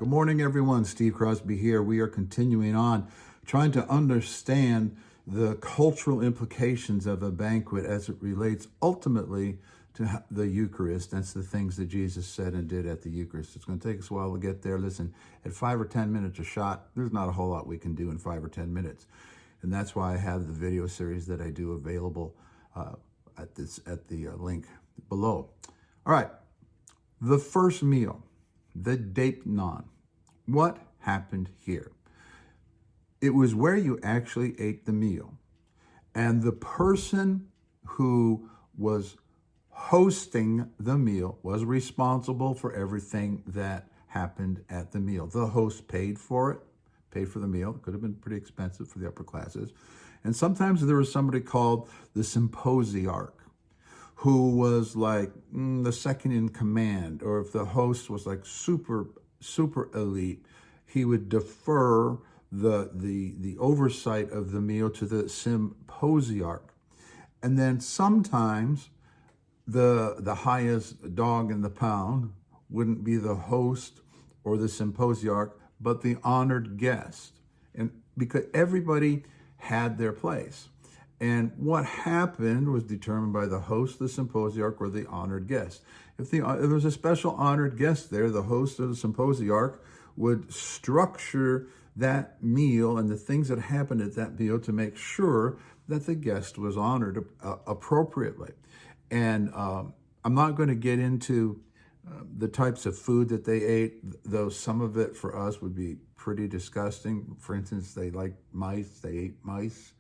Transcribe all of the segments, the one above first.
Good morning, everyone. Steve Crosby here. We are continuing on trying to understand the cultural implications of a banquet as it relates ultimately to the Eucharist. That's the things that Jesus said and did at the Eucharist. It's going to take us a while to get there. Listen, at 5 or 10 minutes a shot, there's not a whole lot we can do in 5 or 10 minutes. And that's why I have the video series that I do available at the link below. All right, the first meal, the Deipnon. What happened here? It was where you actually ate the meal. And the person who was hosting the meal was responsible for everything that happened at the meal. The host paid for it, paid for the meal. It could have been pretty expensive for the upper classes. And sometimes there was somebody called the symposiarch, who was like the second in command, or if the host was like super elite, he would defer the oversight of the meal to the symposiarch. And then sometimes the highest dog in the pound wouldn't be the host or the symposiarch, but the honored guest. And because everybody had their place. And what happened was determined by the host, the symposiarch, or the honored guest. If there was a special honored guest there, the host or the symposiarch would structure that meal and the things that happened at that meal to make sure that the guest was honored appropriately. And I'm not going to get into the types of food that they ate, though some of it for us would be pretty disgusting. For instance, they liked mice. They ate mice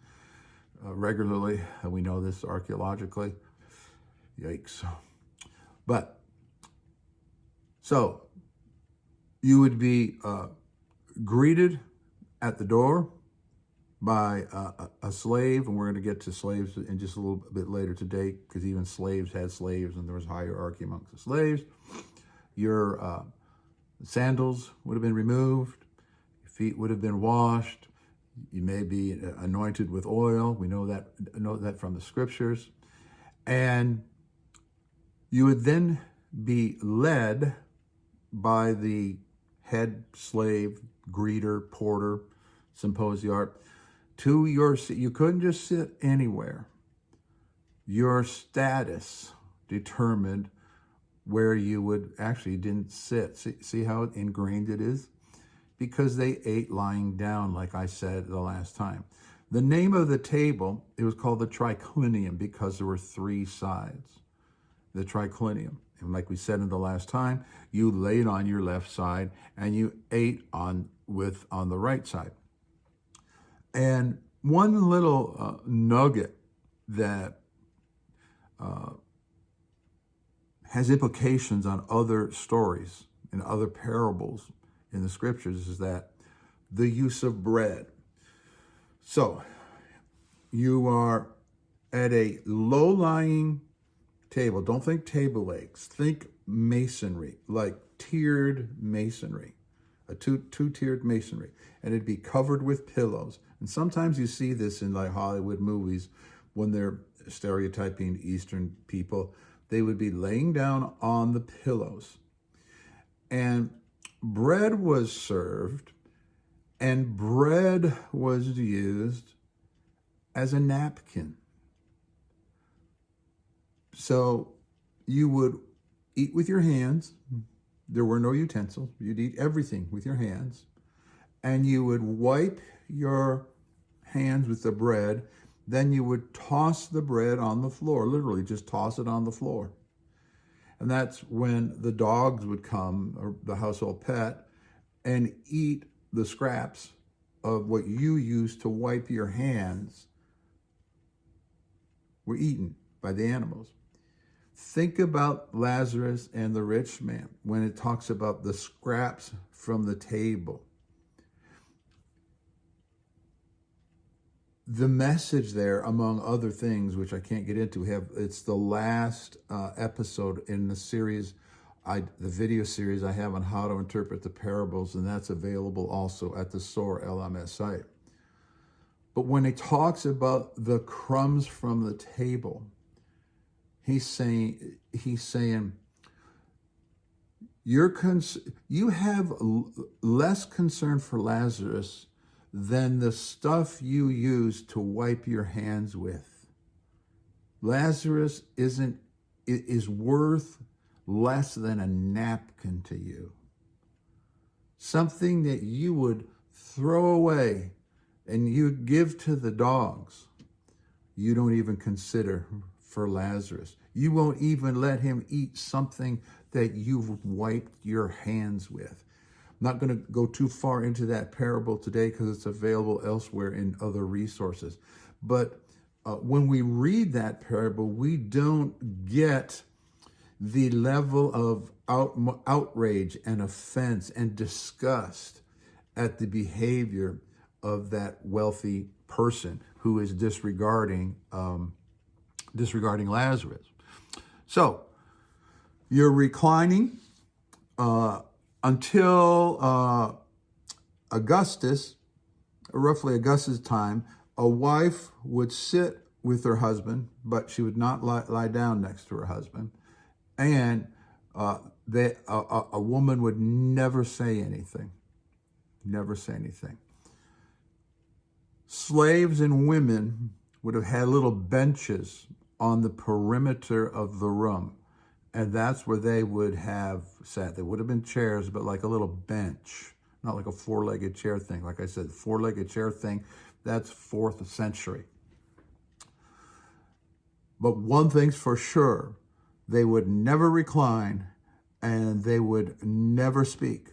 regularly. And we know this archaeologically. Yikes. But, so, you would be greeted at the door by a slave, and we're going to get to slaves in just a little bit later today, because even slaves had slaves, and there was hierarchy amongst the slaves. Your sandals would have been removed. Your feet would have been washed. You may be anointed with oil. We know that from the scriptures. And you would then be led by the head slave, greeter, porter, symposiarch, to your seat. You couldn't just sit anywhere. Your status determined where you would actually didn't sit. See how ingrained it is? Because they ate lying down, like I said the last time. The name of the table, it was called the triclinium because there were 3 sides. The triclinium. And like we said in the last time, you laid on your left side and you ate on the right side. And one little nugget that has implications on other stories and other parables in the scriptures is that the use of bread. So you are at a low-lying table. Don't think table legs. Think masonry, like tiered masonry, a two-tiered masonry. And it'd be covered with pillows. And sometimes you see this in like Hollywood movies when they're stereotyping Eastern people. They would be laying down on the pillows. And bread was served, and bread was used as a napkin. So you would eat with your hands. There were no utensils. You'd eat everything with your hands. And you would wipe your hands with the bread. Then you would toss the bread on the floor, literally just toss it on the floor. And that's when the dogs would come, or the household pet, and eat the scraps of what you used to wipe your hands were eaten by the animals. Think about Lazarus and the rich man when it talks about the scraps from the table. The message there, among other things, which I can't get into, it's the last episode in the series, the video series I have on how to interpret the parables, and that's available also at the SOAR LMS site. But when he talks about the crumbs from the table, he's saying You have less concern for Lazarus than the stuff you use to wipe your hands with. Lazarus is worth less than a napkin to you. Something that you would throw away and you'd give to the dogs. You don't even consider for Lazarus. You won't even let him eat something that you've wiped your hands with. I'm not going to go too far into that parable today because it's available elsewhere in other resources. But when we read that parable, we don't get the level of outrage and offense and disgust at the behavior of that wealthy person who is disregarding Lazarus. So you're reclining until Augustus, roughly Augustus' time. A wife would sit with her husband, but she would not lie down next to her husband. And a woman would never say anything. Never say anything. Slaves and women would have had little benches on the perimeter of the room. And that's where they would have sat. There would have been chairs, but like a little bench, not like a four-legged chair thing. Like I said, four-legged chair thing, that's 4th century. But one thing's for sure, they would never recline and they would never speak.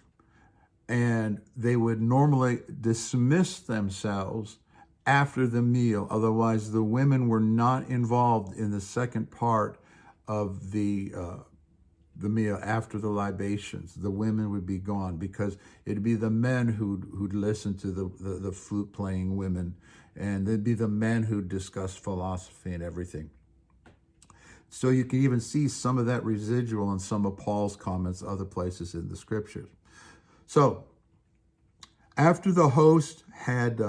And they would normally dismiss themselves after the meal. Otherwise, the women were not involved in the second part of the meal after the libations. The women would be gone because it'd be the men who'd listen to the flute playing women, and it'd be the men who'd discuss philosophy and everything. So you can even see some of that residual in some of Paul's comments other places in the scriptures. So after the host had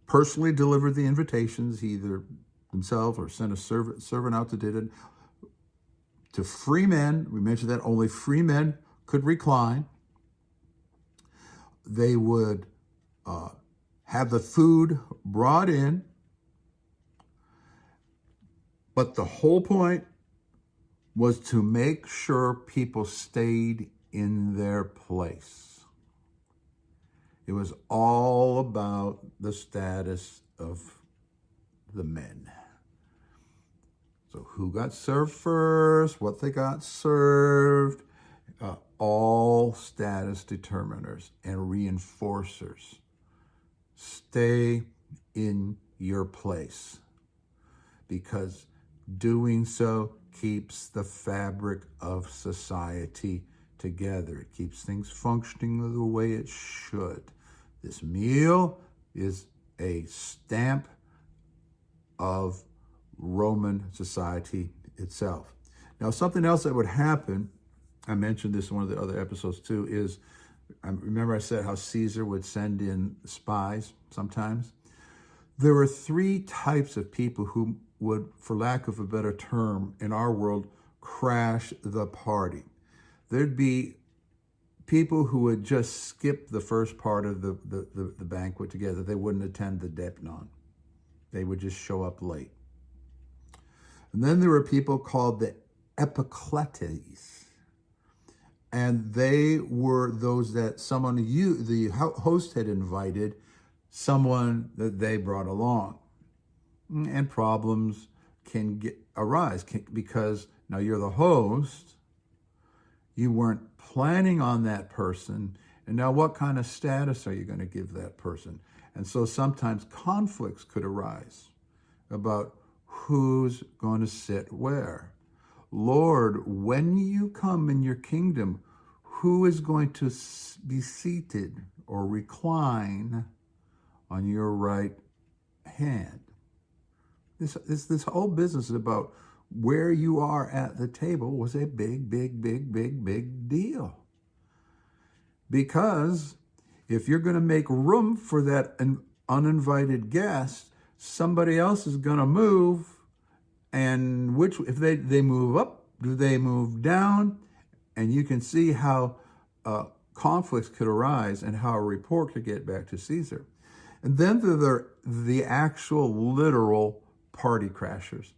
personally delivered the invitations, either himself or sent a servant out to do it, to free men, we mentioned that only free men could recline. They would have the food brought in, but the whole point was to make sure people stayed in their place. It was all about the status of the men. So who got served first, what they got served, all status determiners and reinforcers. Stay in your place, because doing so keeps the fabric of society together. It keeps things functioning the way it should. This meal is a stamp of Roman society itself. Now, something else that would happen, I mentioned this in one of the other episodes too, is, remember I said how Caesar would send in spies sometimes? There were 3 types of people who would, for lack of a better term, in our world, crash the party. There'd be people who would just skip the first part of the banquet together. They wouldn't attend the Deipnon. They would just show up late. And then there were people called the Epicletes. And they were those that the host had invited, someone that they brought along. And problems can arise because now you're the host, you weren't planning on that person, and now what kind of status are you going to give that person? And so sometimes conflicts could arise about who's going to sit where. Lord, when you come in your kingdom, who is going to be seated or recline on your right hand? This whole business about where you are at the table was a big deal. Because if you're going to make room for that uninvited guest, somebody else is going to move. And if they move up, do they move down? And you can see how conflicts could arise and how a report could get back to Caesar. And then there are the actual literal party crashers.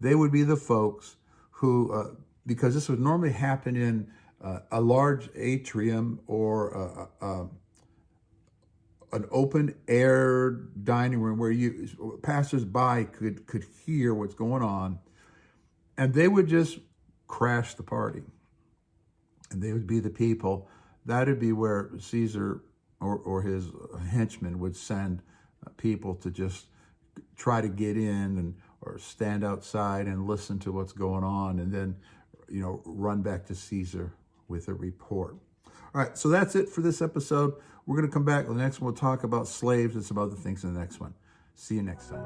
They would be the folks who, because this would normally happen in a large atrium or an open air dining room where passers-by could hear what's going on, and they would just crash the party. And they would be the people, that would be where Caesar or his henchmen would send people to just try to get in or stand outside and listen to what's going on, and then, run back to Caesar with a report. All right, so that's it for this episode. We're going to come back. The next one, we'll talk about slaves and some other things in the next one. See you next time.